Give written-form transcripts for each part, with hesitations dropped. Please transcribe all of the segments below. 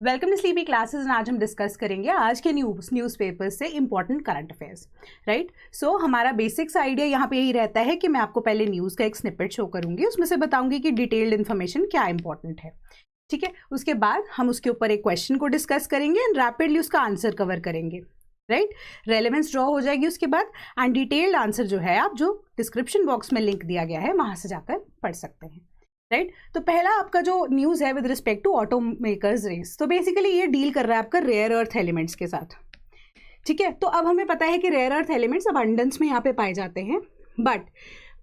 Welcome to sleepy classes. आज हम discuss करेंगे आज के न्यूज़पेपर से इंपॉर्टेंट करंट अफेयर्स। राइट, सो हमारा बेसिक्स आइडिया यहाँ पे यही रहता है कि मैं आपको पहले न्यूज़ का एक स्निपेट शो करूंगी, उसमें से बताऊंगी कि डिटेल्ड इन्फॉर्मेशन क्या इंपॉर्टेंट है। ठीक है, उसके बाद हम उसके ऊपर एक क्वेश्चन को डिस्कस करेंगे एंड रैपिडली उसका आंसर कवर करेंगे। राइट, रेलेवेंस ड्रॉ हो जाएगी उसके बाद एंड डिटेल्ड आंसर जो है आप जो डिस्क्रिप्शन बॉक्स में लिंक दिया गया है वहाँ से जाकर पढ़ सकते हैं। राइट, तो पहला आपका जो न्यूज़ है with respect to auto makers race, तो बेसिकली ये डील कर रहा है आपका रेयर अर्थ एलिमेंट्स के साथ। ठीक है, तो अब हमें पता है कि रेयर अर्थ एलिमेंट्स अबंडेंस में यहाँ पे पाए जाते हैं, but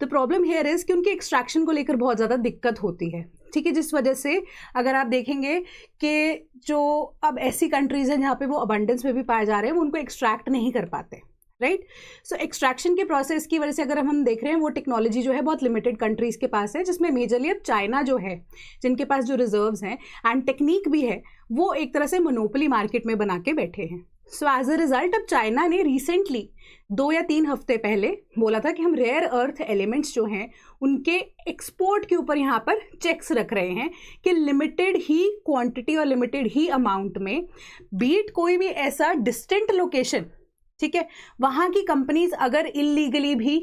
the problem here is कि उनके एक्सट्रैक्शन को लेकर बहुत ज़्यादा दिक्कत होती है। ठीक है, जिस वजह से अगर आप देखेंगे कि जो अब ऐसी कंट्रीज़ हैं जहाँ पे वो अबंडेंस में भी पाए जा रहे हैं वो उनको एक्सट्रैक्ट नहीं कर पाते। राइट, सो एक्सट्रैक्शन के प्रोसेस की वजह से अगर हम देख रहे हैं वो टेक्नोलॉजी जो है बहुत लिमिटेड कंट्रीज़ के पास है, जिसमें मेजरली अब चाइना जो है जिनके पास जो रिजर्व्स हैं एंड टेक्निक भी है वो एक तरह से मोनोपोली मार्केट में बना के बैठे हैं। सो एज अ रिजल्ट अब चाइना ने रिसेंटली 2 या 3 हफ्ते पहले बोला था कि हम रेयर अर्थ एलिमेंट्स जो हैं उनके एक्सपोर्ट के ऊपर यहाँ पर चेक्स रख रहे हैं कि लिमिटेड ही क्वांटिटी और लिमिटेड ही अमाउंट में, बीट कोई भी ऐसा डिस्टेंट लोकेशन, ठीक है, वहाँ की कंपनीज अगर इलीगली भी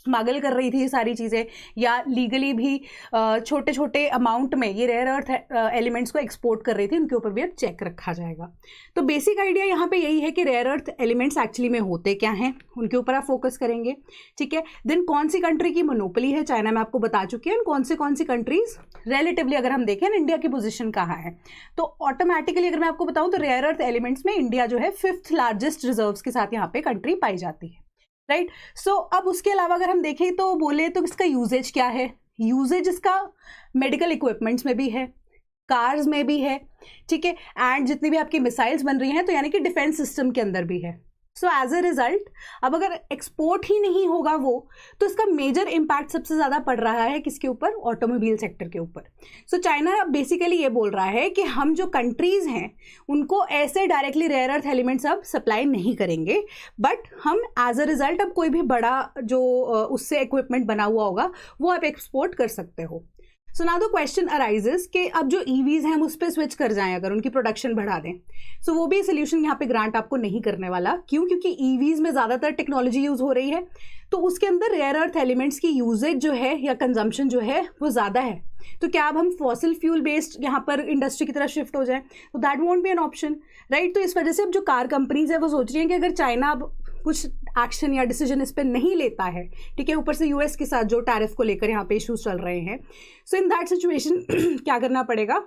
स्मगल कर रही थी ये सारी चीज़ें या लीगली भी छोटे छोटे अमाउंट में ये रेयर अर्थ एलिमेंट्स को एक्सपोर्ट कर रही थी, उनके ऊपर भी अब चेक रखा जाएगा। तो बेसिक आइडिया यहाँ पे यही है कि रेयर अर्थ एलिमेंट्स एक्चुअली में होते क्या हैं, उनके ऊपर आप फोकस करेंगे। ठीक है, देन कौन सी कंट्री की मोनोपोली है, चाइना में आपको बता चुकी है, कौन सी कंट्रीज रिलेटिवली अगर हम देखें इंडिया की पोजिशन कहाँ है, तो ऑटोमेटिकली अगर मैं आपको बताऊँ तो रेयर अर्थ एलिमेंट्स में इंडिया जो है 5th लार्जेस्ट रिजर्व्स के साथ यहाँ पे कंट्री पाई जाती है। राइट, सो अब उसके अलावा अगर हम देखें तो बोले तो इसका यूजेज क्या है, यूजेज इसका मेडिकल इक्विपमेंट्स में भी है, कार्स में भी है, ठीक है, एंड जितनी भी आपकी मिसाइल्स बन रही हैं तो यानी कि डिफेंस सिस्टम के अंदर भी है। सो एज अ रिजल्ट अब अगर एक्सपोर्ट ही नहीं होगा वो, तो इसका मेजर इम्पैक्ट सबसे ज़्यादा पड़ रहा है किसके ऊपर, ऑटोमोबाइल सेक्टर के ऊपर। सो चाइना बेसिकली ये बोल रहा है कि हम जो कंट्रीज़ हैं उनको ऐसे डायरेक्टली रेयर अर्थ एलिमेंट्स अब सप्लाई नहीं करेंगे, बट हम एज अ रिजल्ट अब कोई भी बड़ा जो उससे इक्विपमेंट बना हुआ होगा वो आप एक्सपोर्ट कर सकते हो। So now the question arises कि अब जो ईवीज हैं हम उस पर स्विच कर जाएं, अगर उनकी प्रोडक्शन बढ़ा दें, सो वो भी सोल्यूशन यहाँ पे ग्रांट आपको नहीं करने वाला। क्यों? क्योंकि ईवीज में ज़्यादातर टेक्नोलॉजी यूज़ हो रही है, तो उसके अंदर रेयर अर्थ एलिमेंट्स की यूजेज जो है या कंजम्पशन जो है वो ज़्यादा है। तो क्या अब हम फॉसिल फ्यूल बेस्ड यहाँ पर इंडस्ट्री की तरफ शिफ्ट हो जाए, तो that won't be an option. Right, तो इस वजह से अब जो कार कंपनीज है वो सोच रही हैं कि अगर चाइना अब कुछ एक्शन या डिसीजन इस पर नहीं लेता है, ठीक है, ऊपर से यूएस के साथ जो टैरिफ को लेकर यहाँ पे इश्यूज चल रहे हैं, सो इन दैट सिचुएशन क्या करना पड़ेगा,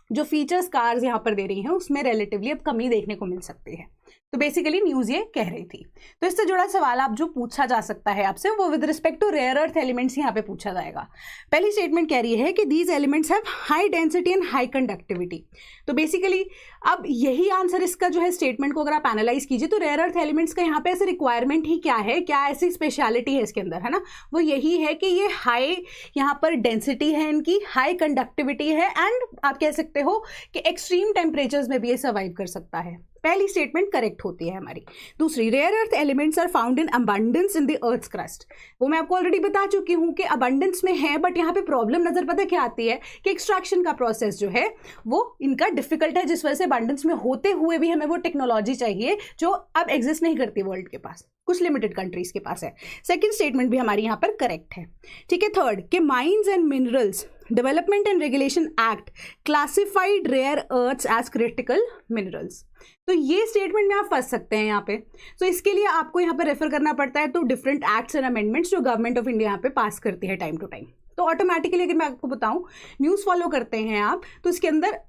जो फीचर्स कार्स यहाँ पर दे रही हैं उसमें रिलेटिवली अब कमी देखने को मिल सकती है। तो बेसिकली न्यूज़ ये कह रही थी। तो इससे जुड़ा सवाल आप जो पूछा जा सकता है आपसे वो with respect to rare earth elements यहाँ पे पूछा जाएगा। पहली स्टेटमेंट कह रही है कि these elements have high density and high conductivity. तो बेसिकली अब यही आंसर इसका जो है स्टेटमेंट को अगर आप एनालाइज कीजिए तो रेयर अर्थ एलिमेंट्स का यहाँ पे ऐसे रिक्वायरमेंट ही क्या है, क्या ऐसी स्पेशलिटी है इसके अंदर, है ना, वो यही है कि ये हाई यहाँ पर डेंसिटी है इनकी, हाई कंडक्टिविटी है एंड आप कह सकते हो कि एक्सट्रीम टेम्परेचर्स में भी ये सर्वाइव कर सकता है। पहली स्टेटमेंट करेक्ट होती है हमारी। दूसरी, rare earth elements are found in abundance in the earth crust. वो मैं आपको ऑलरेडी बता चुकी हूँ कि अबंडेंस में है, बट यहाँ पे प्रॉब्लम नजर पता क्या आती है कि एक्सट्रैक्शन का प्रोसेस जो है वो इनका डिफिकल्ट है, जिस वजह से अबंडेंस में होते हुए भी हमें वो टेक्नोलॉजी चाहिए जो अब एग्जिस्ट नहीं करती वर्ल्ड के पास, कुछ लिमिटेड कंट्रीज के पास है। सेकेंड स्टेटमेंट भी हमारी यहाँ पर करेक्ट है। ठीक है, थर्ड कि mines and minerals development and regulation act classified rare earths as critical minerals. तो ये स्टेटमेंट में आप फंस सकते हैं यहाँ पे। तो इसके लिए आपको यहाँ पे रेफर करना पड़ता है to different acts and amendments जो गवर्नमेंट ऑफ इंडिया यहाँ पे पास करती है टाइम टू टाइम। तो ऑटोमेटिकली अगर मैं आपको बताऊँ न्यूज़ फॉलो करते हैं आप, तो इसके अंदर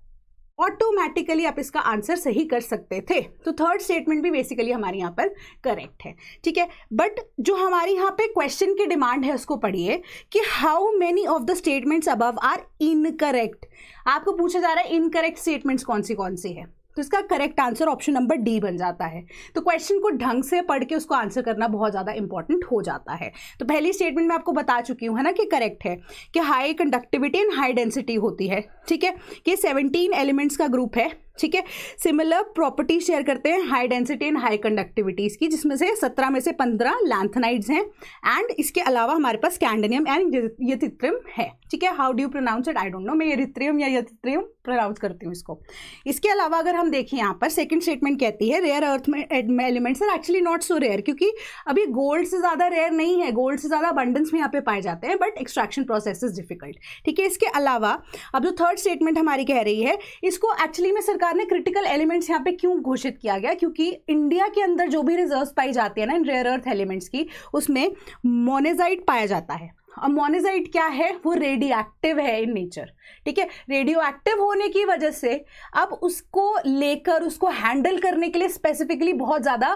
ऑटोमेटिकली आप इसका आंसर सही कर सकते थे। तो थर्ड स्टेटमेंट भी बेसिकली हमारे यहाँ पर करेक्ट है। ठीक है, बट जो हमारी यहाँ पे क्वेश्चन की डिमांड है उसको पढ़िए कि how many of the statements above are incorrect. आपको पूछा जा रहा है इनकरेक्ट स्टेटमेंट्स कौन सी है, तो इसका correct answer option number D बन जाता है। तो क्वेश्चन को ढंग से पढ़ के उसको आंसर करना बहुत ज़्यादा इंपॉर्टेंट हो जाता है। तो पहली स्टेटमेंट में आपको बता चुकी हूँ है ना कि करेक्ट है कि high conductivity and high density होती है। ठीक है, कि 17 एलिमेंट्स का ग्रुप है। ठीक है, सिमिलर प्रॉपर्टी शेयर करते हैं high density and high conductivities की, जिसमें से 17 में से 15 लैंथनाइड्स हैं एंड इसके अलावा हमारे पास स्कैंडियम एंड यथित्रियम है। ठीक है, how do you pronounce it, I don't know, मैं यथित्रियम या यथित्रियम प्रोनाउंस करती हूँ इसको। इसके अलावा अगर हम देखें यहाँ पर सेकंड स्टेटमेंट कहती है रेयर अर्थ में elements are actually not so rare, क्योंकि अभी गोल्ड से ज़्यादा रेयर नहीं है, गोल्ड से ज़्यादा अबंडेंस में यहाँ पे पाए जाते हैं, but extraction process is difficult. ठीक है, इसके अलावा अब जो थर्ड स्टेटमेंट हमारी कह रही है, इसको एक्चुअली में सरकार ने क्रिटिकल एलिमेंट्स यहाँ पे क्यों घोषित किया गया, क्योंकि इंडिया के अंदर जो भी रिजर्व्स पाई जाती है ना इन रेयर अर्थ एलिमेंट्स की, उसमें मोनेजाइट पाया जाता है। अब मोनेजाइट क्या है, वो रेडियो एक्टिव है इन नेचर। ठीक है, रेडियो एक्टिव होने की वजह से अब उसको लेकर उसको हैंडल करने के लिए स्पेसिफिकली बहुत ज़्यादा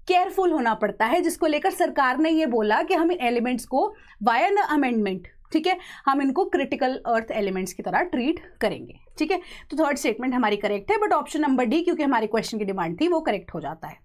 केयरफुल होना पड़ता है, जिसको लेकर सरकार ने ये बोला कि हम इन एलिमेंट्स को वाया द अमेंडमेंट, ठीक है, हम इनको क्रिटिकल अर्थ एलिमेंट्स की तरह ट्रीट करेंगे। ठीक है, तो थर्ड स्टेटमेंट हमारी करेक्ट है, बट ऑप्शन नंबर डी क्योंकि हमारे क्वेश्चन की डिमांड थी वो करेक्ट हो जाता है।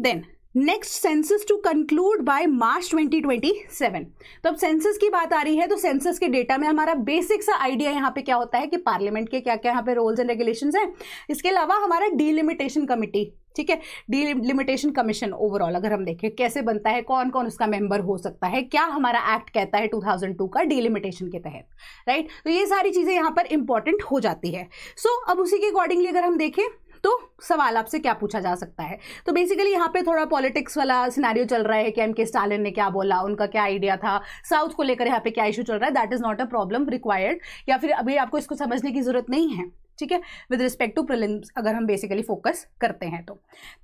Then next census to conclude by March 2027। तो अब सेंसस की बात आ रही है, तो सेंसस के डेटा में हमारा बेसिक सा आइडिया यहाँ पे क्या होता है कि पार्लियामेंट के क्या क्या यहाँ पे रूल्स एंड रेगुलेशंस हैं। इसके अलावा हमारा डीलिमिटेशन कमिटी, ठीक है, डीलिमिटेशन कमीशन ओवरऑल अगर हम देखें कैसे बनता है, कौन कौन उसका मेंबर हो सकता है, क्या हमारा एक्ट कहता है 2002 का डीलिमिटेशन के तहत, राइट। तो ये सारी चीज़ें यहाँ पर इंपॉर्टेंट हो जाती है। सो अब उसी के अकॉर्डिंगली अगर हम देखें तो सवाल आपसे क्या पूछा जा सकता है, तो बेसिकली यहाँ पे थोड़ा पॉलिटिक्स वाला सिनेरियो चल रहा है कि एम के स्टालिन ने क्या बोला, उनका क्या आइडिया था, साउथ को लेकर यहाँ पे क्या इशू चल रहा है, that is not a problem required, या फिर अभी आपको इसको समझने की जरूरत नहीं है। ठीक है, विद रिस्पेक्ट टू प्रीलिम्स अगर हम बेसिकली फोकस करते हैं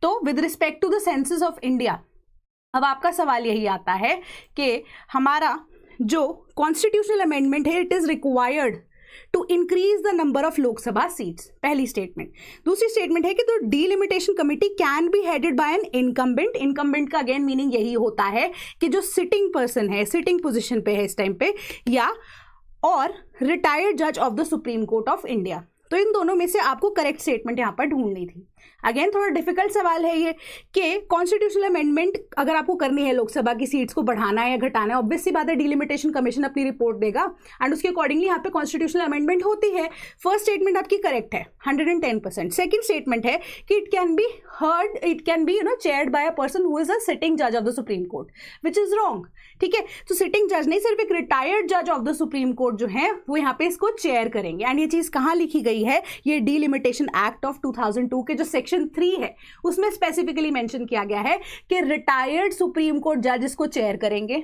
तो with respect to the census of India, अब आपका सवाल यही आता है कि हमारा जो कॉन्स्टिट्यूशनल अमेंडमेंट है it is required to increase the number of Lok Sabha seats, पहली स्टेटमेंट। दूसरी स्टेटमेंट है कि तो delimitation committee can be headed by an incumbent. Incumbent का अगेन मीनिंग यही होता है कि जो सिटिंग पर्सन है, सिटिंग पोजीशन पे है इस टाइम पे, या और रिटायर्ड जज of the supreme court of India. तो इन दोनों में से आपको करेक्ट स्टेटमेंट यहाँ पर ढूंढनी थी। अगेन थोड़ा डिफिकल्ट सवाल है ये कि कॉन्स्टिट्यूशनल अमेंडमेंट अगर आपको करनी है, लोकसभा की सीट्स को बढ़ाना है या घटाना है, ऑब्वियस सी बात है डीलिमिटेशन कमीशन अपनी रिपोर्ट देगा एंड उसके अकॉर्डिंगली यहाँ पे कॉन्स्टिट्यूशनल अमेंडमेंट होती है। फर्स्ट स्टेटमेंट आपकी करेक्ट है 110%। सेकंड स्टेटमेंट है कि it can be heard, it can be chaired by a person who is a sitting जज of the supreme court, which is wrong. ठीक है, तो सिटिंग जज नहीं, सिर्फ एक रिटायर्ड जज ऑफ द सुप्रीम कोर्ट जो है वो यहाँ पे इसको चेयर करेंगे। एंड ये चीज कहाँ लिखी गई है, ये डीलिमिटेशन एक्ट ऑफ 2002 के जो सेक्शन 3 है उसमें स्पेसिफिकली मेंशन किया गया है कि रिटायर्ड सुप्रीम कोर्ट जज इसको चेयर करेंगे।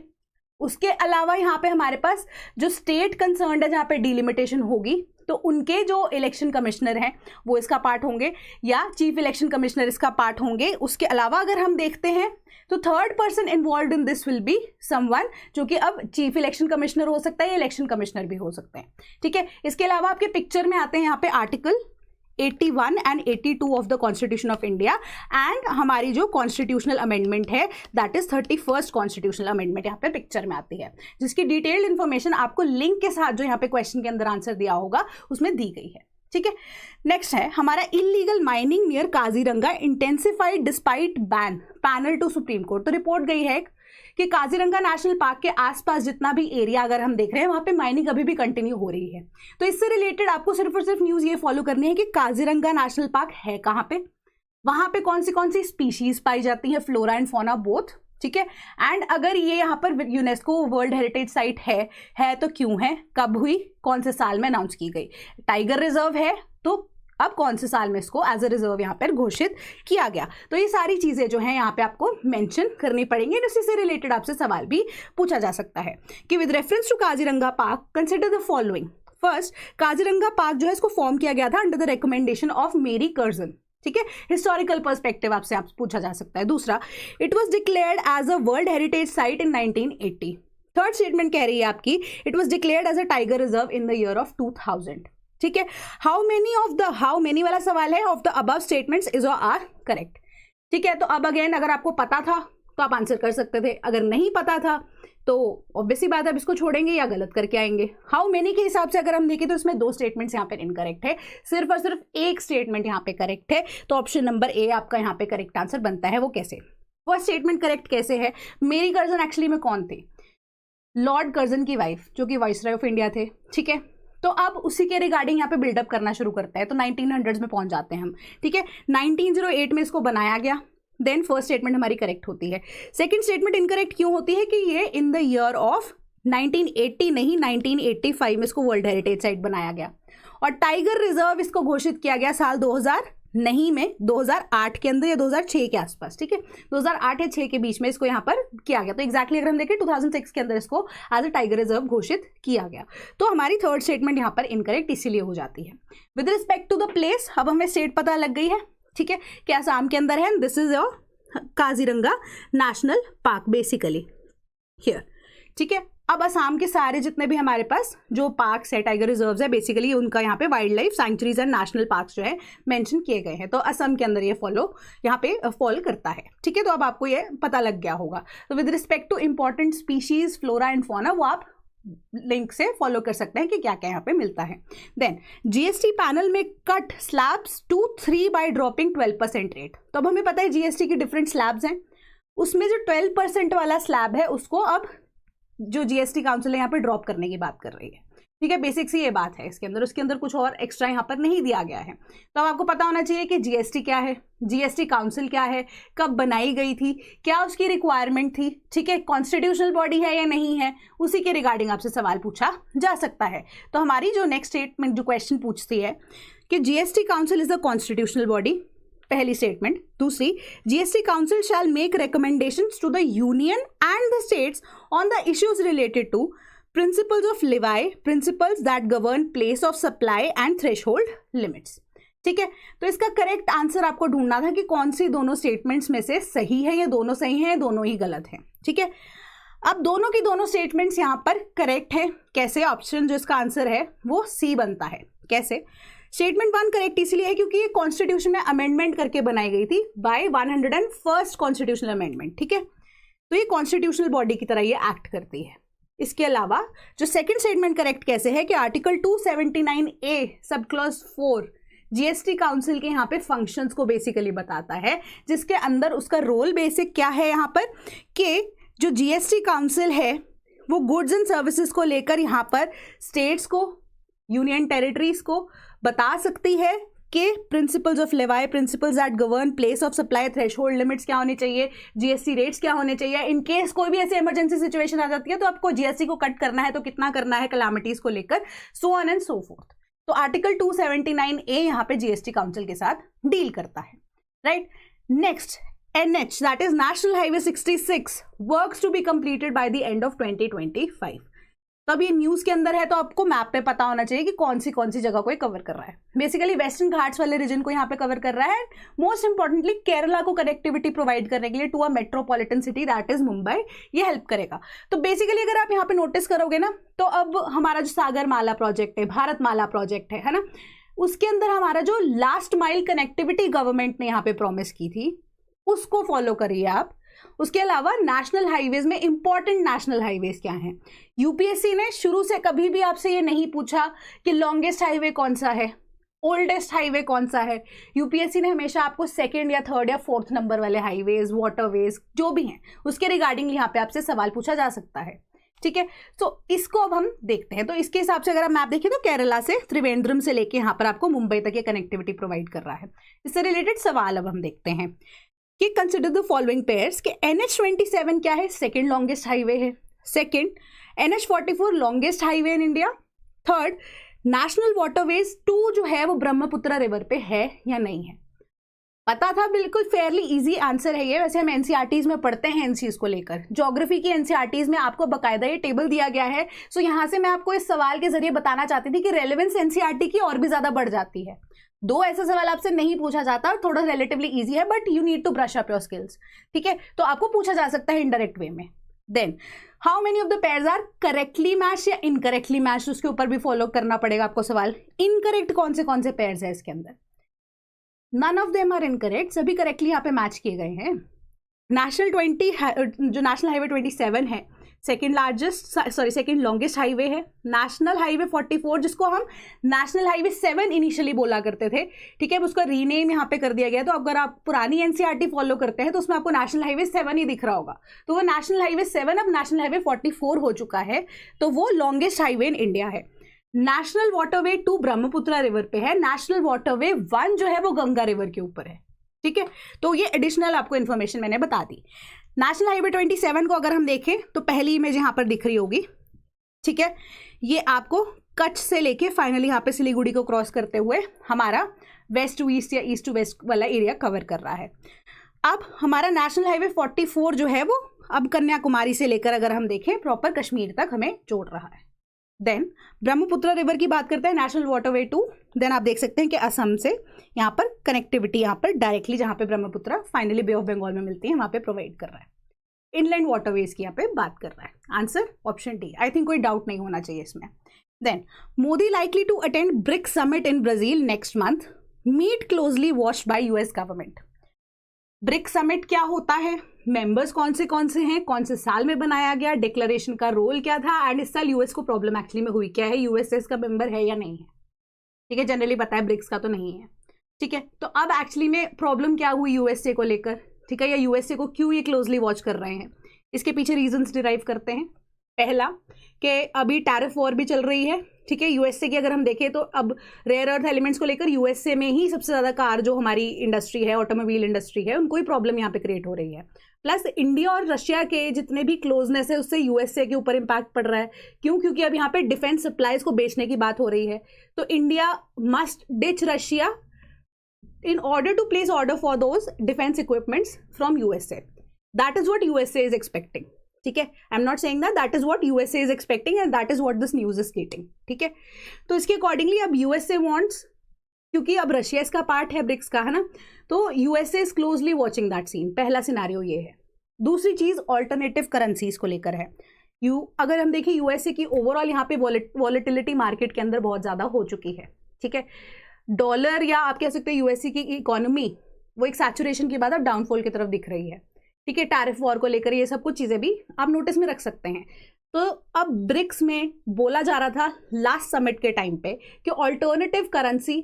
उसके अलावा यहाँ पे हमारे पास जो स्टेट कंसर्न्ड है जहाँ पे डीलिमिटेशन होगी तो उनके जो इलेक्शन कमिश्नर हैं वो इसका पार्ट होंगे या चीफ इलेक्शन कमिश्नर इसका पार्ट होंगे। उसके अलावा अगर हम देखते हैं तो third person involve in this will be someone जो कि अब चीफ इलेक्शन कमिश्नर हो सकता है या इलेक्शन कमिश्नर भी हो सकते हैं। ठीक है, इसके अलावा आपके पिक्चर में आते हैं यहाँ पे article 81 and 82 of the constitution of India and हमारी जो कॉन्स्टिट्यूशनल अमेंडमेंट है that is 31st constitutional amendment यहाँ पे पिक्चर में आती है, जिसकी डिटेल्ड इन्फॉर्मेशन आपको लिंक के साथ जो यहाँ पे क्वेश्चन के अंदर आंसर दिया होगा उसमें दी गई है। ठीक है, नेक्स्ट है हमारा illegal mining near Kaziranga intensified despite ban, panel to Supreme Court. तो रिपोर्ट गई है कि काजीरंगा नेशनल पार्क के आसपास जितना भी एरिया अगर हम देख रहे हैं वहां पे माइनिंग अभी भी कंटिन्यू हो रही है। तो इससे रिलेटेड आपको सिर्फ और सिर्फ न्यूज ये फॉलो करनी है कि काजीरंगा नेशनल पार्क है कहाँ पे, वहां पे कौन सी स्पीशीज पाई जाती है, फ्लोरा एंड फौना बोथ। ठीक है, एंड अगर ये यहाँ पर यूनेस्को वर्ल्ड हेरिटेज साइट है तो क्यों है, कब हुई, कौन से साल में अनाउंस की गई। टाइगर रिजर्व है तो अब कौन से साल में इसको एज अ रिजर्व यहाँ पर घोषित किया गया। तो ये सारी चीजें जो हैं यहाँ पे आपको मेंशन करनी पड़ेंगी। इसी से रिलेटेड आपसे सवाल भी पूछा जा सकता है कि with reference to Kaziranga park consider the following. First, Kaziranga park जो है इसको फॉर्म किया गया था under the recommendation of Mary Curzon. ठीक है, हिस्टोरिकल पर्सपेक्टिव आपसे पूछा जा सकता है। दूसरा, it was declared as a world heritage site in 1980। Third statement कह रही है आपकी it was declared as a tiger reserve in the year of 2000। ठीक है, हाउ मेनी वाला सवाल है of the above statements is और आर करेक्ट। ठीक है, तो अब अगेन अगर आपको पता था तो आप आंसर कर सकते थे, अगर नहीं पता था तो ऑब्वियसली बात है अब इसको छोड़ेंगे या गलत करके आएंगे। हाउ मेनी के हिसाब से अगर हम देखें तो इसमें 2 स्टेटमेंट्स यहाँ पे इनकरेक्ट है, सिर्फ और सिर्फ एक स्टेटमेंट यहाँ पे करेक्ट है। तो ऑप्शन नंबर ए आपका यहाँ पे करेक्ट आंसर बनता है। वो कैसे, फर्स्ट स्टेटमेंट करेक्ट कैसे है, मेरी कर्जन एक्चुअली में कौन थे, लॉर्ड कर्जन की वाइफ जो कि वाइसरॉय ऑफ इंडिया थे। ठीक है, तो अब उसी के रिगार्डिंग यहाँ पे बिल्डअप करना शुरू करते हैं तो 1900s में पहुंच जाते हैं हम। ठीक है, 1908 में इसको बनाया गया। देन फर्स्ट स्टेटमेंट हमारी करेक्ट होती है। सेकंड स्टेटमेंट इनकरेक्ट क्यों होती है कि ये इन द ईयर ऑफ 1980 नहीं 1985 में इसको वर्ल्ड हेरिटेज साइट बनाया गया। और टाइगर रिजर्व इसको घोषित किया गया साल 2008 के अंदर या 2006 के आसपास, ठीक है, 2008 या 6 के बीच में इसको यहाँ पर किया गया। तो एग्जैक्टली अगर हम देखें 2006 के अंदर इसको एज अ टाइगर रिजर्व घोषित किया गया। तो हमारी थर्ड स्टेटमेंट यहाँ पर इनकरेक्ट इसीलिए हो जाती है। With respect to the place, अब हमें स्टेट पता लग गई है, ठीक है, कि असम के अंदर है, this is your Kaziranga national park basically here, ठीक है। अब असम के सारे जितने भी हमारे पास जो पार्क्स है, टाइगर रिजर्व्स है, बेसिकली उनका यहाँ पे wild life sanctuaries and national parks जो है मेंशन किए गए हैं। तो असम के अंदर ये यहाँ पे फॉल करता है, ठीक है। तो अब आपको ये पता लग गया होगा। तो with respect two important species, flora and fauna, वो आप लिंक से फॉलो कर सकते हैं कि क्या क्या यहाँ पे मिलता है। देन जीएसटी पैनल में cut slabs to 3 by dropping 12% rate. तो अब हमें पता है जीएसटी की डिफरेंट स्लैब्स हैं, उसमें जो 12% वाला स्लैब है उसको अब जो जीएसटी काउंसिल है यहाँ पे ड्रॉप करने की बात कर रही है, ठीक है। बेसिक सी ये बात है इसके अंदर, उसके अंदर कुछ और एक्स्ट्रा यहाँ पर नहीं दिया गया है। तो अब आपको पता होना चाहिए कि जीएसटी क्या है, जीएसटी काउंसिल क्या है, कब बनाई गई थी, क्या उसकी रिक्वायरमेंट थी, ठीक है, कॉन्स्टिट्यूशनल बॉडी है या नहीं है, उसी के रिगार्डिंग आपसे सवाल पूछा जा सकता है। तो हमारी जो नेक्स्ट स्टेटमेंट जो क्वेश्चन पूछती है कि GST council is a constitutional body, पहली स्टेटमेंट। दूसरी, GST council shall make recommendations to the union and the states on the issues related to principles of levy, principles that govern place of supply and threshold limits, ठीक है। तो इसका correct answer आपको ढूंढना था कि कौन सी दोनों स्टेटमेंट्स में से सही है, या दोनों सही है, दोनों ही गलत है, ठीक है। अब दोनों की दोनों स्टेटमेंट्स यहाँ पर करेक्ट है। कैसे? ऑप्शन जो इसका आंसर है वो सी बनता है। कैसे? स्टेटमेंट 1 करेक्ट इसलिए है क्योंकि ये कॉन्स्टिट्यूशन में अमेंडमेंट करके बनाई गई थी बाय 101st कॉन्स्टिट्यूशनल अमेंडमेंट, ठीक है। तो ये कॉन्स्टिट्यूशनल बॉडी की तरह ये एक्ट करती है। इसके अलावा जो सेकंड स्टेटमेंट करेक्ट कैसे है कि article 279A sub clause 4 GST council के यहाँ पे फंक्शंस को बेसिकली बताता है, जिसके अंदर उसका रोल बेसिक क्या है यहाँ पर कि जो जीएसटी काउंसिल है वो गुड्स एंड सर्विसेज को लेकर यहाँ पर स्टेट्स को, यूनियन टेरिटरीज को बता सकती है कि principles of levy, principles that govern place of supply, threshold limits क्या होने चाहिए, जीएसटी रेट्स क्या होने चाहिए। इन केस कोई भी ऐसी इमरजेंसी सिचुएशन आ जाती है तो आपको जीएसटी को कट करना है तो कितना करना है, कैलामिटीज को लेकर, so on and so fourth. तो आर्टिकल 279A यहाँ पे जीएसटी काउंसिल के साथ डील करता है, right. Next, NH that is National Highway 66 works to be completed by the end of 2025। तो अब ये न्यूज के अंदर है तो आपको मैप पे पता होना चाहिए कि कौन सी जगह को ये कवर कर रहा है। बेसिकली वेस्टर्न घाट्स वाले रीजन को यहाँ पे कवर कर रहा है। मोस्ट इंपॉर्टेंटली केरला को कनेक्टिविटी प्रोवाइड करने के लिए to a metropolitan city that is Mumbai, ये हेल्प करेगा। तो बेसिकली अगर आप यहाँ पे नोटिस करोगे ना तो अब हमारा जो सागर माला प्रोजेक्ट है, भारत माला प्रोजेक्ट है ना, उसके अंदर हमारा जो लास्ट माइल कनेक्टिविटी गवर्नमेंट ने यहाँ पे प्रॉमिस की थी उसको फॉलो करिए आप। उसके अलावा नेशनल हाईवेज में इंपॉर्टेंट नेशनल हाईवेज क्या हैं? यूपीएससी ने शुरू से कभी भी आपसे ये नहीं पूछा कि लॉन्गेस्ट हाईवे कौन सा है, ओल्डेस्ट हाईवे कौन सा है। यूपीएससी ने हमेशा आपको सेकंड या थर्ड या फोर्थ नंबर वाले हाईवेज, वाटरवेज जो भी हैं उसके रिगार्डिंग यहाँ पे आपसे सवाल पूछा जा सकता है, ठीक है। तो इसको अब हम देखते हैं। तो इसके हिसाब से अगर आप मैप देखिए तो केरला से त्रिवेंद्रम से लेके यहाँ पर आपको मुंबई तक ये कनेक्टिविटी प्रोवाइड कर रहा है। इससे रिलेटेड सवाल अब हम देखते हैं कि कंसिडर द फॉलोइंग पेयर्स कि NH27 क्या है? सेकंड लॉन्गेस्ट हाईवे है। Second, NH44 longest highway in India. Third, national waterways 2 जो है वो ब्रह्मपुत्र रिवर पे है या नहीं है? पता था, बिल्कुल फेयरली इजी आंसर है ये। वैसे हम एनसीईआरटीज में पढ़ते हैं इन चीज को लेकर। ज्योग्राफी की एनसीईआरटीज में आपको बकायदा ये टेबल दिया गया है। सो यहाँ से मैं आपको इस सवाल के जरिए बताना चाहती थी कि रेलेवेंस एनसीईआरटी की और भी ज्यादा बढ़ जाती है। 2 ऐसे सवाल आपसे नहीं पूछा जाता और थोड़ा रिलेटिवली इजी है, but you need to brush up your skills, ठीक है। तो आपको पूछा जा सकता है इनडायरेक्ट वे में। Then how many of the pairs are correctly matched या इनकरेक्टली मैच्ड, उसके ऊपर भी फॉलो करना पड़ेगा आपको सवाल। इनकरेक्ट कौन से पेयर्स है इसके अंदर? None of them are incorrect, सभी करेक्टली यहाँ पे मैच किए गए हैं। जो नेशनल हाईवे 27 है सेकेंड लॉन्गेस्ट हाईवे है। नेशनल हाईवे 44 जिसको हम नेशनल हाईवे 7 इनिशियली बोला करते थे, ठीक है, उसका रीनेम यहाँ पे कर दिया गया। तो अगर आप पुरानी एनसीईआरटी फॉलो करते हैं तो उसमें आपको नेशनल हाईवे 7 ही दिख रहा होगा। तो वो नेशनल हाईवे 7 अब नेशनल हाईवे 44 हो चुका है, तो वो लॉन्गेस्ट हाईवे इन इंडिया है। नेशनल वाटरवे 2 ब्रह्मपुत्र रिवर पे है। नेशनल वाटरवे 1 जो है वो गंगा रिवर के ऊपर है, ठीक है। तो ये एडिशनल आपको इन्फॉर्मेशन मैंने बता दी। नेशनल हाईवे 27 को अगर हम देखें तो पहली इमेज यहाँ पर दिख रही होगी, ठीक है। ये आपको कच्छ से लेके फाइनली यहाँ पे सिलीगुड़ी को क्रॉस करते हुए हमारा वेस्ट टू ईस्ट या ईस्ट टू वेस्ट वाला एरिया कवर कर रहा है। अब हमारा नेशनल हाईवे 44 जो है वो अब कन्याकुमारी से लेकर अगर हम देखें प्रॉपर कश्मीर तक हमें जोड़ रहा है। देन ब्रह्मपुत्र रिवर की बात करते हैं, नेशनल वाटरवे 2। देन आप देख सकते हैं कि असम से यहाँ पर कनेक्टिविटी यहाँ पर डायरेक्टली जहाँ पे Brahmaputra finally bay of Bengal में मिलती है वहाँ पे प्रोवाइड कर रहा है। इनलैंड वाटरवेज की यहाँ पे बात कर रहा है। Answer option D. I think कोई डाउट नहीं होना चाहिए इसमें। Then Modi likely to attend BRICS summit in Brazil next month, meet closely watched by US government. BRICS summit क्या होता है, मेंबर्स कौन से हैं, कौन से साल में बनाया गया, डिक्लेरेशन का रोल क्या था, एंड इस साल यूएस को प्रॉब्लम एक्चुअली में हुई क्या है, यूएसए इसका मेंबर है या नहीं है। ठीक है, जनरली पता है ब्रिक्स का तो नहीं है। ठीक है, तो अब एक्चुअली में प्रॉब्लम क्या हुई यूएसए को लेकर, ठीक है, या यूएसए को क्यों ये क्लोजली वॉच कर रहे हैं, इसके पीछे रीजंस डिराइव करते हैं। पहला कि अभी टैरिफ वॉर भी चल रही है। ठीक है, यूएसए की अगर हम देखें तो अब रेयर अर्थ एलिमेंट्स को लेकर यूएसए में ही सबसे ज़्यादा कार जो हमारी इंडस्ट्री है, ऑटोमोबाइल इंडस्ट्री है, उनको ही प्रॉब्लम यहाँ पे क्रिएट हो रही है। प्लस इंडिया और रशिया के जितने भी क्लोजनेस है उससे यूएसए के ऊपर इम्पैक्ट पड़ रहा है। क्यों? क्योंकि अब यहाँ पे डिफेंस सप्लाईज को बेचने की बात हो रही है, तो India must ditch Russia in order to place order for those defense equipments from USA. That is what USA is expecting. ठीक है, I'm not saying that is what USA is expecting and that is what this news is stating. ठीक है, तो इसके accordingly अब USA wants, क्योंकि अब Russia इसका पार्ट है ब्रिक्स का, है ना, तो USA is closely watching that scene. पहला सिनारियो ये है। दूसरी चीज ऑल्टरनेटिव करेंसीज को लेकर है। अगर हम देखें यूएसए की ओवरऑल यहाँ पे वॉलेटिलिटी मार्केट के अंदर बहुत ज्यादा हो चुकी है। ठीक है, डॉलर या आप कह सकते हैं यूएसए की इकोनॉमी वो एक सैचुरेशन के बाद अब डाउनफॉल की तरफ दिख रही है। ठीक है, टैरिफ वॉर को लेकर ये सब कुछ चीज़ें भी आप नोटिस में रख सकते हैं। तो अब ब्रिक्स में बोला जा रहा था लास्ट समिट के टाइम पे कि ऑल्टरनेटिव करेंसी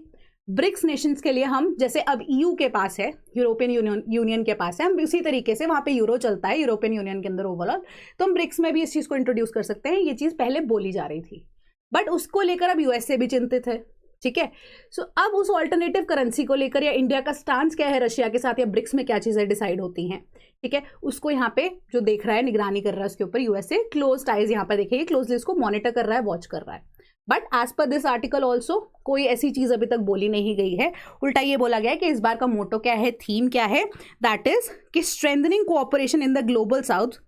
ब्रिक्स नेशंस के लिए हम, जैसे अब ईयू के पास है, यूरोपियन यूनियन के पास है, हम उसी तरीके से वहाँ पे यूरो चलता है यूरोपियन यूनियन के अंदर ओवरऑल, तो हम ब्रिक्स में भी इस चीज़ को इंट्रोड्यूस कर सकते हैं। ये चीज़ पहले बोली जा रही थी, बट उसको लेकर अब यूएसए भी चिंतित है। ठीक है, सो अब उस ऑल्टरनेटिव करेंसी को लेकर या इंडिया का स्टांस क्या है रशिया के साथ, या ब्रिक्स में क्या चीज़ें डिसाइड होती हैं, ठीक है, उसको यहाँ पे जो देख रहा है, निगरानी कर रहा है उसके ऊपर यूएसए, क्लोज टाइज यहाँ पर देखिए क्लोजली उसको मॉनिटर कर रहा है, वॉच कर रहा है। But as per this article also कोई ऐसी चीज अभी तक बोली नहीं गई है। उल्टा ये बोला गया है कि इस बार का मोटो क्या है, थीम क्या है, दैट इज कि strengthening cooperation in the global south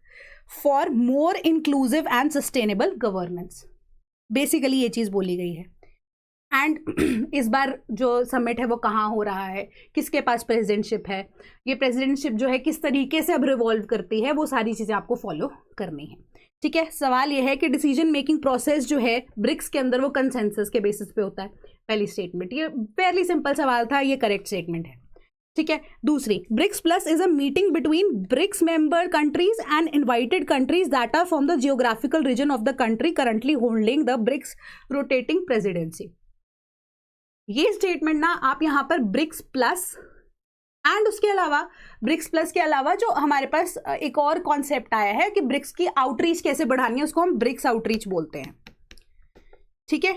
for more inclusive and sustainable governance. Basically ये चीज बोली गई है। एंड इस बार जो समिट है वो कहाँ हो रहा है, किसके पास प्रेसिडेंटशिप है, ये प्रेसिडेंटशिप जो है किस तरीके से अब रिवॉल्व करती है, वो सारी चीज़ें आपको फॉलो करनी है। ठीक है, सवाल ये है कि डिसीजन मेकिंग प्रोसेस जो है ब्रिक्स के अंदर वो कंसेंसस के बेसिस पे होता है। पहली स्टेटमेंट, ये फेयरली सिंपल सवाल था, ये करेक्ट स्टेटमेंट है। ठीक है, दूसरी, BRICS plus is a meeting between BRICS member countries and invited countries that are from the geographical region of the country currently holding the BRICS rotating presidency. ये स्टेटमेंट ना आप यहाँ पर ब्रिक्स प्लस एंड उसके अलावा ब्रिक्स प्लस के अलावा जो हमारे पास एक और कॉन्सेप्ट आया है कि ब्रिक्स की आउटरीच कैसे बढ़ानी है, उसको हम ब्रिक्स आउटरीच बोलते हैं। ठीक है,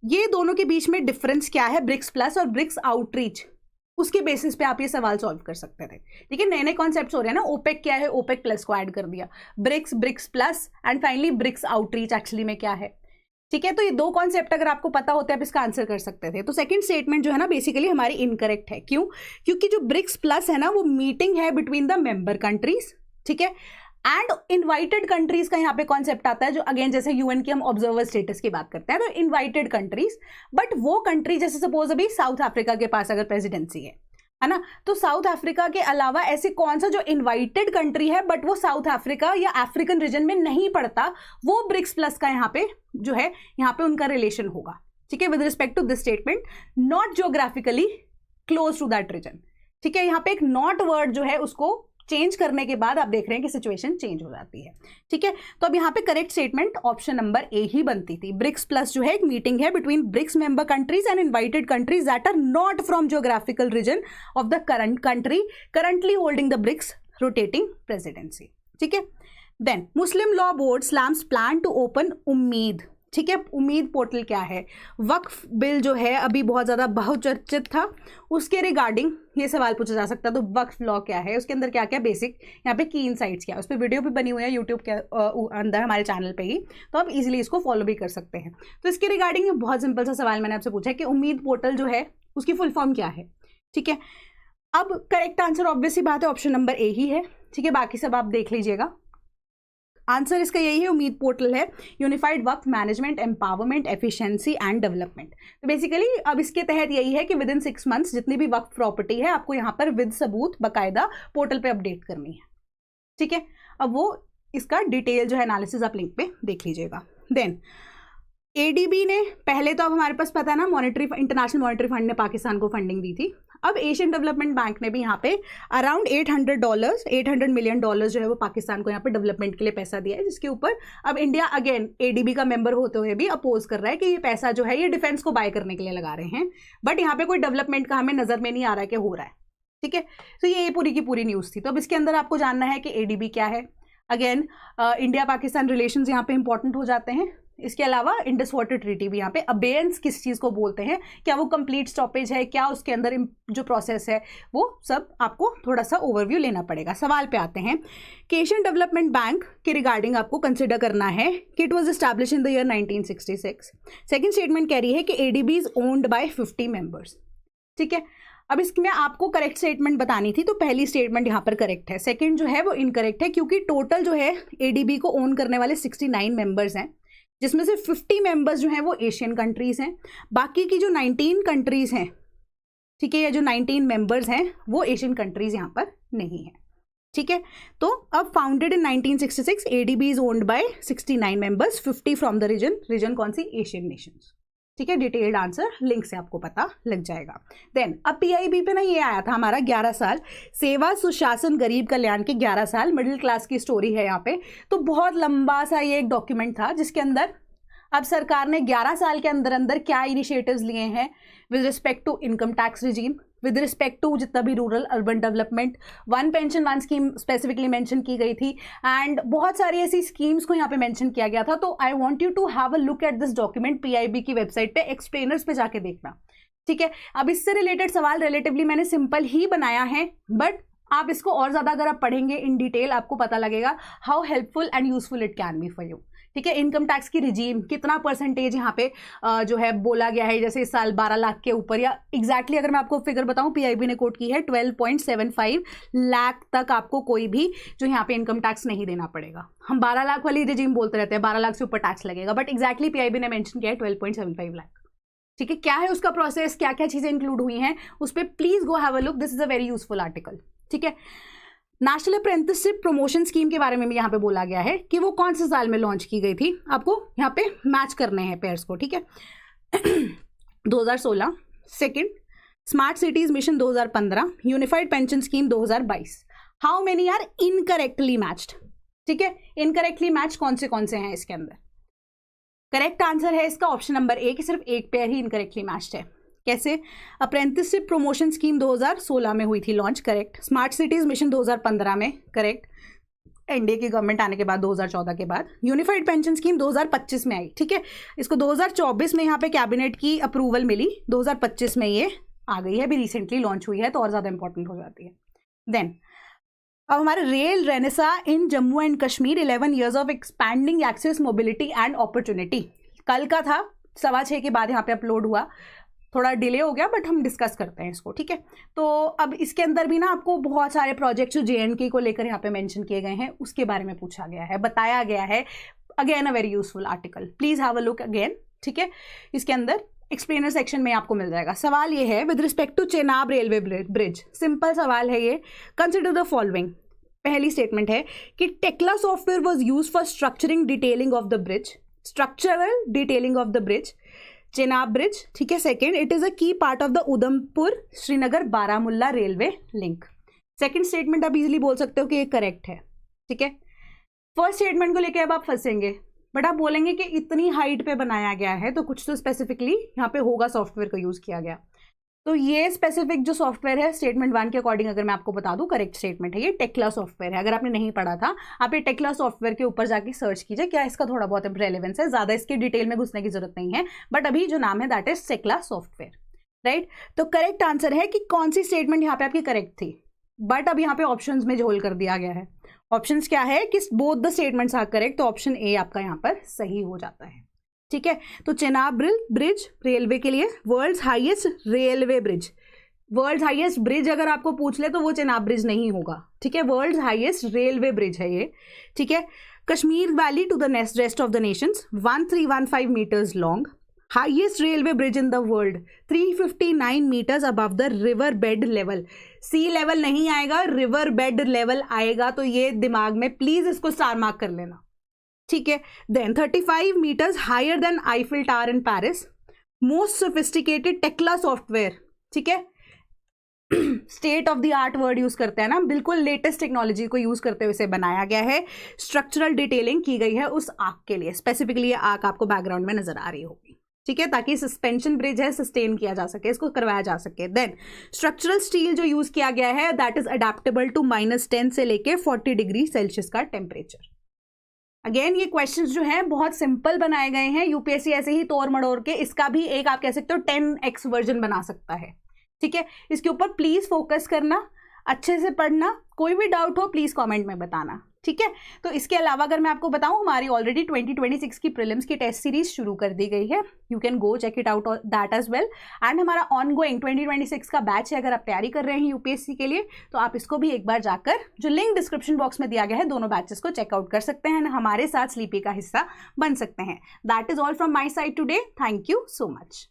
ये दोनों के बीच में डिफरेंस क्या है, ब्रिक्स प्लस और ब्रिक्स आउटरीच, उसके बेसिस पे आप ये सवाल सॉल्व कर सकते थे। ठीक है, नए नए कॉन्सेप्ट्स हो रहे हैं ना, ओपेक क्या है, ओपेक प्लस को ऐड कर दिया, BRICS, BRICS plus and finally BRICS outreach actually में क्या है। ठीक है, तो ये दो कॉन्सेप्ट अगर आपको पता होता है आप इसका आंसर कर सकते थे। तो सेकंड स्टेटमेंट जो है ना बेसिकली हमारी इनकरेक्ट है। क्यों? क्योंकि जो ब्रिक्स प्लस है ना वो मीटिंग है बिटवीन द मेंबर कंट्रीज, ठीक है, एंड इनवाइटेड कंट्रीज का यहाँ पे कॉन्सेप्ट आता है, जो अगेन जैसे यूएन की हम ऑब्जर्वर स्टेटस की बात करते हैं, तो इनवाइटेड कंट्रीज, बट वो कंट्री जैसे सपोज अभी साउथ अफ्रीका के पास अगर प्रेसिडेंसी है ना, तो साउथ अफ्रीका के अलावा ऐसे कौन सा जो इनवाइटेड कंट्री है बट वो साउथ अफ्रीका या अफ्रीकन रीजन में नहीं पड़ता, वो ब्रिक्स प्लस का यहाँ पे जो है यहाँ पे उनका रिलेशन होगा। ठीक है, with respect to this statement, not geographically close to that region. ठीक है, यहाँ पे एक नॉट वर्ड जो है उसको चेंज करने के बाद आप देख रहे हैं कि सिचुएशन चेंज हो जाती है। ठीक है, तो अब यहाँ पे correct statement option number A ही बनती थी। ब्रिक्स प्लस जो है एक मीटिंग है between BRICS member countries and invited countries that are not from geographical region of the current country currently holding the BRICS rotating presidency. ठीक है, then Muslim law board slams plan to open उम्मीद ठीक है। उम्मीद portal क्या है? वक्फ bill जो है अभी बहुत ज़्यादा बहुचर्चित था, उसके रिगार्डिंग ये सवाल पूछा जा सकता है। तो वक्फ लॉ क्या है, उसके अंदर क्या क्या बेसिक यहाँ पे की इनसाइट्स क्या है, उस पर वीडियो भी बनी हुई है यूट्यूब के अंदर हमारे चैनल पे ही, तो आप इजीली इसको फॉलो भी कर सकते हैं। तो इसके रिगार्डिंग बहुत सिंपल सा सवाल मैंने आपसे पूछा है कि उम्मीद पोर्टल जो है उसकी फुल फॉर्म क्या है, ठीक है। अब करेक्ट आंसर ऑब्वियस सी बात है ऑप्शन नंबर ए ही है, ठीक है। बाकी सब आप देख लीजिएगा, आंसर इसका यही है। उम्मीद पोर्टल है unified Waqf management empowerment efficiency and development. तो बेसिकली अब इसके तहत यही है कि विद इन 6 मंथ्स जितनी भी वक्फ प्रॉपर्टी है आपको यहाँ पर विद सबूत बाकायदा पोर्टल पे अपडेट करनी है, ठीक है। अब वो इसका डिटेल जो है एनालिसिस आप लिंक पे देख लीजिएगा। देन एडीबी ने, पहले तो अब हमारे पास पता है ना, इंटरनेशनल मॉनेटरी फंड ने पाकिस्तान को फंडिंग दी थी। अब एशियन डेवलपमेंट बैंक ने भी यहाँ पे अराउंड $800 मिलियन जो है वो पाकिस्तान को यहाँ पे डेवलपमेंट के लिए पैसा दिया है, जिसके ऊपर अब इंडिया अगेन एडीबी का मेंबर होते हुए भी अपोज कर रहा है कि ये पैसा जो है ये डिफेंस को बाय करने के लिए लगा रहे हैं, बट यहाँ पे कोई डेवलपमेंट का हमें नजर में नहीं आ रहा है कि हो रहा है, ठीक है। तो ये पूरी की पूरी न्यूज़ थी। तो अब इसके अंदर आपको जानना है कि एडीबी क्या है। अगेन इंडिया पाकिस्तान रिलेशंस यहाँ पे इंपॉर्टेंट हो जाते हैं। इसके अलावा इंडस वाटर ट्रीटी भी यहाँ पे, अबेयंस किस चीज़ को बोलते हैं, क्या वो कंप्लीट स्टॉपेज है, क्या उसके अंदर जो प्रोसेस है, वो सब आपको थोड़ा सा ओवरव्यू लेना पड़ेगा। सवाल पे आते हैं कि एशियन डेवलपमेंट बैंक के रिगार्डिंग आपको कंसिडर करना है कि it was establish in the year 1966। Second statement कह रही है कि ADB is owned bye 50 members, ठीक है। अब इसमें आपको करेक्ट स्टेटमेंट बतानी थी, तो पहली स्टेटमेंट यहाँ पर करेक्ट है, सेकंड जो है वो इनकरेक्ट है, क्योंकि टोटल जो है एडीबी को ओन करने वाले 69 मेंबर्स हैं, जिसमें से 50 मेंबर्स जो हैं वो एशियन कंट्रीज हैं, बाकी की जो 19 कंट्रीज हैं, ठीक है, या जो 19 मेंबर्स हैं वो एशियन कंट्रीज यहाँ पर नहीं है, ठीक है। तो अब founded in 1966, ADB is owned by 69 members, 50 from the region कौन सी? एशियन नेशंस, ठीक है। डिटेल्ड आंसर लिंक से आपको पता लग जाएगा। देन अब पीआईबी पे ना ये आया था हमारा 11 साल सेवा सुशासन गरीब कल्याण के 11 साल मिडिल क्लास की स्टोरी है यहाँ पे। तो बहुत लंबा सा ये एक डॉक्यूमेंट था जिसके अंदर अब सरकार ने 11 साल के अंदर अंदर क्या इनिशिएटिव्स लिए हैं with respect to income tax regime, with respect to जितना भी rural urban development, one pension one scheme specifically mention की गई थी, एंड बहुत सारी ऐसी स्कीम्स को यहाँ पे मेंशन किया गया था। तो I want you to have a look at this document, PIB की वेबसाइट पे एक्सप्लेनर्स पे जाके देखना, ठीक है। अब इससे रिलेटेड सवाल रिलेटिवली मैंने सिंपल ही बनाया है, बट आप इसको और ज़्यादा अगर आप पढ़ेंगे इन डिटेल आपको पता लगेगा how helpful and useful it can B for you, ठीक है। इनकम टैक्स की रिजीम कितना परसेंटेज यहाँ पे जो है बोला गया है, जैसे इस साल 12 लाख के ऊपर, या एग्जैक्टली अगर मैं आपको फिगर बताऊं पीआईबी ने कोट की है 12.75 लाख तक आपको कोई भी जो यहाँ पे इनकम टैक्स नहीं देना पड़ेगा। हम 12 लाख वाली रिजीम बोलते रहते हैं, 12 लाख से ऊपर टैक्स लगेगा, बट एग्जैक्टली पीआईबी ने मेंशन किया है 12.75 लाख, ठीक है। क्या है उसका प्रोसेस, क्या क्या चीज़ें इंक्लूड हुई हैं उस पर please go have a look, this is a very useful article, ठीक है। नेशनल अप्रेंटिसशिप प्रमोशन स्कीम के बारे में भी यहाँ पे बोला गया है कि वो कौन से साल में लॉन्च की गई थी, आपको यहाँ पे मैच करने हैं पेयर्स को, ठीक है। 2016, second smart cities mission 2015, unified pension scheme 2022। How many are incorrectly matched, ठीक है। इनकरेक्टली मैच कौन से हैं इसके अंदर? करेक्ट आंसर है इसका ऑप्शन नंबर ए कि सिर्फ एक पेयर ही इनकरेक्टली मैच्ड है। कैसे? अप्रेंटिसशिप प्रमोशन स्कीम 2016 में हुई थी launch, correct. Smart cities mission 2015 में, करेक्ट, एनडीए की गवर्नमेंट आने के बाद 2014 के बाद। यूनिफाइड पेंशन स्कीम 2025 में आई, ठीक है। इसको 2024 में यहाँ पे कैबिनेट की अप्रूवल मिली, 2025 में ये आ गई है, अभी रिसेंटली लॉन्च हुई है तो और ज़्यादा इंपॉर्टेंट हो जाती है। देन अब हमारे rail renaissance in Jammu and Kashmir 11 years of expanding access mobility and opportunity, कल का था, 6:15 के बाद यहाँ पे अपलोड हुआ, थोड़ा डिले हो गया बट हम डिस्कस करते हैं इसको, ठीक है। तो अब इसके अंदर भी ना आपको बहुत सारे प्रोजेक्ट्स जो JNK को लेकर यहाँ पे मेंशन किए गए हैं उसके बारे में पूछा गया है, बताया गया है। Again a very useful article, please have a look again, ठीक है। इसके अंदर एक्सप्लेनर सेक्शन में आपको मिल जाएगा। सवाल ये है with respect to Chenab railway bridge, simple सवाल है ये, कंसिडर द फॉलोइंग। पहली स्टेटमेंट है कि Tekla software was use for structuring detailing of the bridge, structural detailing of the bridge, Chenab bridge, ठीक है। Second, it is a key part of the Udhampur Srinagar Baramulla railway link. Second statement आप easily बोल सकते हो कि ये करेक्ट है, ठीक है। फर्स्ट स्टेटमेंट को लेकर अब आप फंसेंगे, बट आप बोलेंगे कि इतनी हाइट पे बनाया गया है तो कुछ तो स्पेसिफिकली यहाँ पे होगा, सॉफ्टवेयर का यूज किया गया। तो ये स्पेसिफिक जो सॉफ्टवेयर है स्टेटमेंट 1 के अकॉर्डिंग अगर मैं आपको बता दूं करेक्ट स्टेटमेंट है, ये टेक्ला सॉफ्टवेयर है। अगर आपने नहीं पढ़ा था, आप ये टेक्ला सॉफ्टवेयर के ऊपर जाके सर्च कीजिए, क्या इसका थोड़ा बहुत रेलेवेंस है, ज्यादा इसके डिटेल में घुसने की जरूरत नहीं है, बट अभी जो नाम है that is Tekla software, right. तो करेक्ट आंसर है कि कौन सी स्टेटमेंट यहाँ पे आपकी करेक्ट थी, बट अब यहाँ पे ऑप्शंस में झोल कर दिया गया है। ऑप्शंस क्या है कि both the statements are correct, तो ऑप्शन ए आपका यहाँ पर सही हो जाता है, ठीक है। तो चेनाब ब्रिज रेलवे के लिए world's highest railway bridge, world highest bridge अगर आपको पूछ ले तो वो चेनाब ब्रिज नहीं होगा, ठीक है। वर्ल्ड हाईएस्ट रेलवे ब्रिज है ये, ठीक है। Kashmir valley to the rest of the nations 1315 metres long, highest railway bridge in the world 359 metres above the river bed level. Sea level नहीं आएगा, रिवर बेड लेवल आएगा, तो ये दिमाग में प्लीज इसको स्टार मार्क कर लेना, ठीक है। Then 35 metres higher than Eiffel tower in Paris, most sophisticated Tekla software, ठीक है। State of the art word use करते हैं ना, बिल्कुल लेटेस्ट टेक्नोलॉजी को यूज करते हुए इसे बनाया गया है। स्ट्रक्चरल डिटेलिंग की गई है उस आर्क के लिए, स्पेसिफिकली ये आर्क आपको बैकग्राउंड में नजर आ रही होगी, ठीक है, ताकि सस्पेंशन ब्रिज है सस्टेन किया जा सके, इसको करवाया जा सके। देन स्ट्रक्चरल स्टील जो यूज किया गया है दैट इज अडेप्टेबल टू -10 से लेके 40 डिग्री सेल्सियस का टेम्परेचर। अगेन ये क्वेश्चंस जो हैं बहुत सिंपल बनाए गए हैं, यूपीएससी ऐसे ही तोड़ मड़ोड़ के इसका भी एक आप कह सकते हो 10x वर्जन बना सकता है, ठीक है। इसके ऊपर प्लीज फोकस करना, अच्छे से पढ़ना, कोई भी डाउट हो प्लीज कमेंट में बताना, ठीक है। तो इसके अलावा अगर मैं आपको बताऊं, हमारी ऑलरेडी 2026 की प्रीलिम्स की टेस्ट सीरीज शुरू कर दी गई है, you can go check it out that as well. And हमारा ऑनगोइंग 2026 का बैच है, अगर आप तैयारी कर रहे हैं यूपीएससी के लिए तो आप इसको भी एक बार जाकर, जो लिंक डिस्क्रिप्शन बॉक्स में दिया गया है, दोनों बैचेस को चेकआउट कर सकते हैं, हमारे साथ स्लीपी का हिस्सा बन सकते हैं। That is all from my side today, thank you so much.